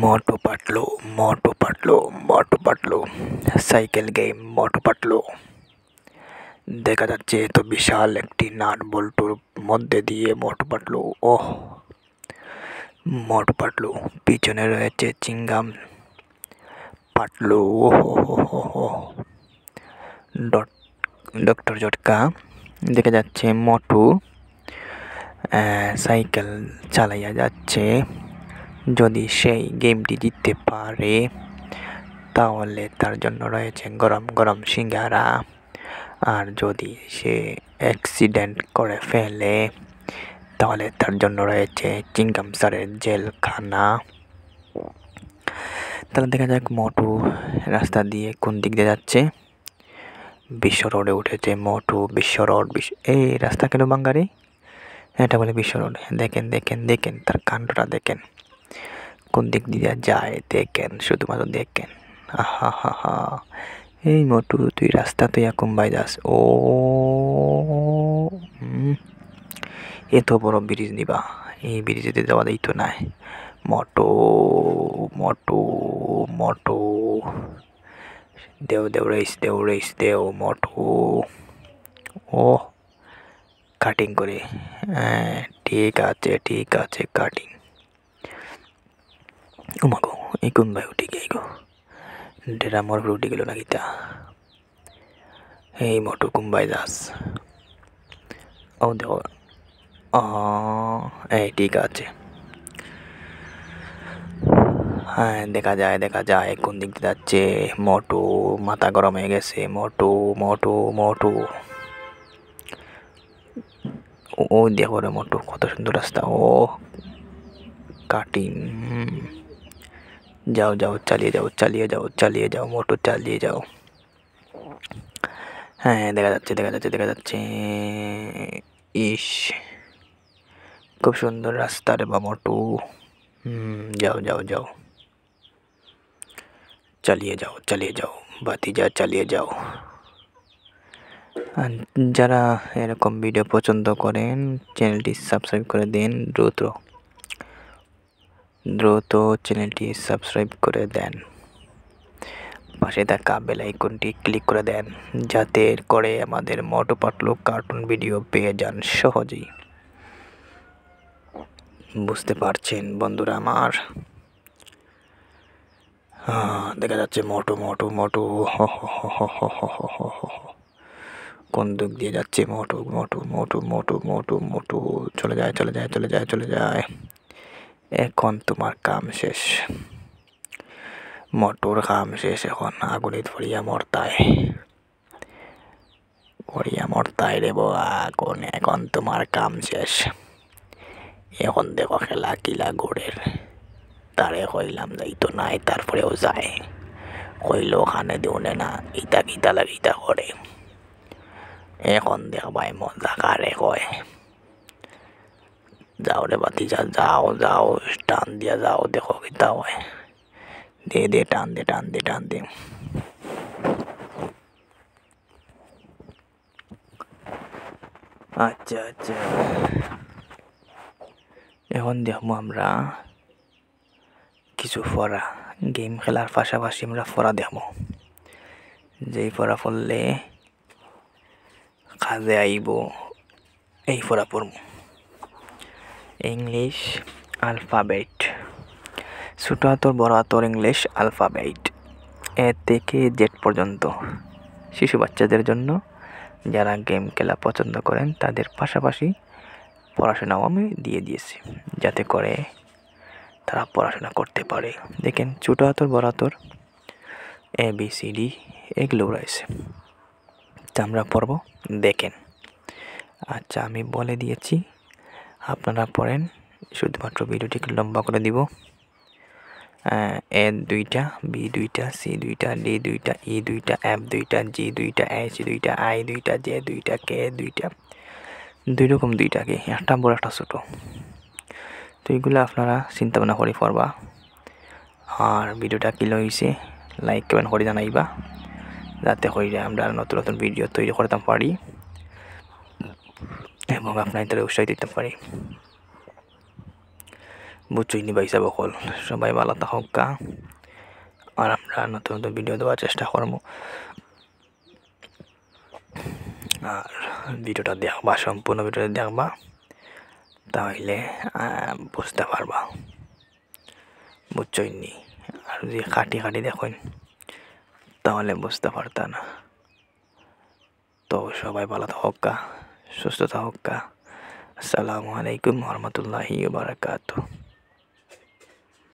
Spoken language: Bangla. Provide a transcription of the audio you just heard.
मोटू पतलू मोटू पतलू मोटू पतलू साइकेल गेम मोटू पतलू দেখা যাচ্ছে তো বিশাল একটি নাট বল্টুর মধ্যে দিয়ে মোটু পাতলু মোটু পাতলু পিছনে রয়েছে চিংগাম পাতলু ডক্টর জটকা দেখা যাচ্ছে মোটু সাইকেল চালাইয়া যাচ্ছে যদি সেই গেমটি জিততে পারে তাহলে তার জন্য রয়েছে গরম গরম সিঙ্গারা আর যদি সে অ্যাক্সিডেন্ট করে ফেলে তাহলে তার জন্য রয়েছে চিংগাম স্যারের জেলখানা। তাহলে দেখা যাক মোটু রাস্তা দিয়ে কোন দিক দিয়ে যাচ্ছে। বিশ্ব রোডে উঠেছে মোটু। বিশ্ব রোড এই রাস্তা কেন বাঙ্গারি? এটা বলে বিশ্ব রোড। দেখেন দেখেন দেখেন তার কাণ্ডটা দেখেন, কোন দিক দিয়ে যায় দেখেন, শুধুমাত্র দেখেন। আহা হা হা, এই মোটু তুই রাস্তা তুই কুম্বাই যাস। এত বড় ব্রিজ নিবা, এই ব্রিজেতে যাওয়া দিত নাই। মোটু মোটু মোটু দেও দেও রেস দেও মোটু। কাটিং করে, ঠিক আছে কাটিং। উমাগো এই কোন ভাই উঠে গিয়ে গো ডেরা মোর উঠে গেল নাকি তা। এই মোটু কুম্বাই দাস দেখো এই ঠিক আছে। হ্যাঁ দেখা যায় কোন দিক দিয়ে যাচ্ছে। মোটু মাথা গরম হয়ে গেছে। মোটু মোটু মোটু দেখো রে মোটু কত সুন্দর রাস্তা। কাটিং। যাও চালিয়ে যাও মোটু চালিয়ে যাও। হ্যাঁ দেখা যাচ্ছে ইস খুব সুন্দর রাস্তা রে বা মোটু। যাও চালিয়ে যাও ভাতিজা চালিয়ে যাও। যারা এরকম ভিডিও পছন্দ করেন চ্যানেলটি সাবস্ক্রাইব করে দেন। দ্রুত চ্যানেলটি সাবস্ক্রাইব করে দেন। পাশে থাকা বেল আইকনটি ক্লিক করে দেন যাতে করে আমাদের মোটু পাতলু কার্টুন ভিডিও পেয়ে যান সহজেই। বুঝতে পারছেন বন্ধুরা আমার? দেখা যাচ্ছে মোটু মোটু মোটু কোন দিক দিয়ে যাচ্ছে মোটু মোটু মোটু মোটু মোটু মোটু চলে যায়। এখন তোমার কাম শেষ, মোটুর কাম শেষ। এখন আগুনে ধরিয়া মরতায় রে আগুন। এখন তোমার কাম শেষ। এখন দেখো খেলা কিলা গোড়ের। তারে কইলাম যাইতো নাই, তারপরেও যায়। কইল ওখানে দেউনে না, ইটা লাগিটা করে। এখন দেখবাই মজা কারে কয়। যাও রে বাতিজা যাও টান দিয়া যাও, দেখো কিতা হয়। দে টান দে। আচ্ছা এখন দেখবো আমরা কিছু ফরা। গেম খেলার পাশাপাশি আমরা ফরা দেখবো, যেই ফরা পড়লে কাজে আইব এই ফরা পড়ব। ইংলিশ অ্যালফাবেট, ছোট হাতর বড় হাতর ইংলিশ অ্যালফাবেট এ থেকে জেড পর্যন্ত। শিশু বাচ্চাদের জন্য, যারা গেম খেলা পছন্দ করেন তাদের পাশাপাশি পড়াশোনাও আমি দিয়ে দিয়েছি যাতে করে তারা পড়াশোনা করতে পারে। দেখেন ছোট হাতর বড় হাতর ABCD এগুলো রয়েছে, তা আমরা পড়ব। দেখেন আচ্ছা আমি বলে দিয়েছি, আপনারা পড়েন। শুধুমাত্র ভিডিওটিকে লম্বা করে দিব। A দুইটা, B দুইটা, C দুইটা, D দুইটা, E দুইটা, F দুইটা, G দুইটা, H দুইটা, I দুইটা, J দুইটা, K দুইটা, দুই রকম দুইটা কি একটা বড় একটা ছোট। তো এইগুলো আপনারা চিন্তা ভাবনা করে পড়বা। আর ভিডিওটা কি লইছে লাইক কমেন্ট করে জানাইবা যাতে করে আমরা নতুন ভিডিও তৈরি করতে পারি এবং আপনাদের উৎসাহ দিতে পারি। বুঝছইনি ভাইসা বকল সবাই ভালো থাকা আর আমরা নতুন নতুন ভিডিও দেওয়ার চেষ্টা করবো আর ভিডিওটা দেখবা সম্পূর্ণ ভিডিওটা দেখবা তাহলে বুঝতে পারবা বুঝছইনি আর যদি খাটি দেখুন তাহলে বুঝতে পারতা না তো সবাই ভালো থাকা সুস্থ থাকা আসসালামু আলাইকুম ওয়া রাহমাতুল্লাহি ওয়া বারাকাতুহু।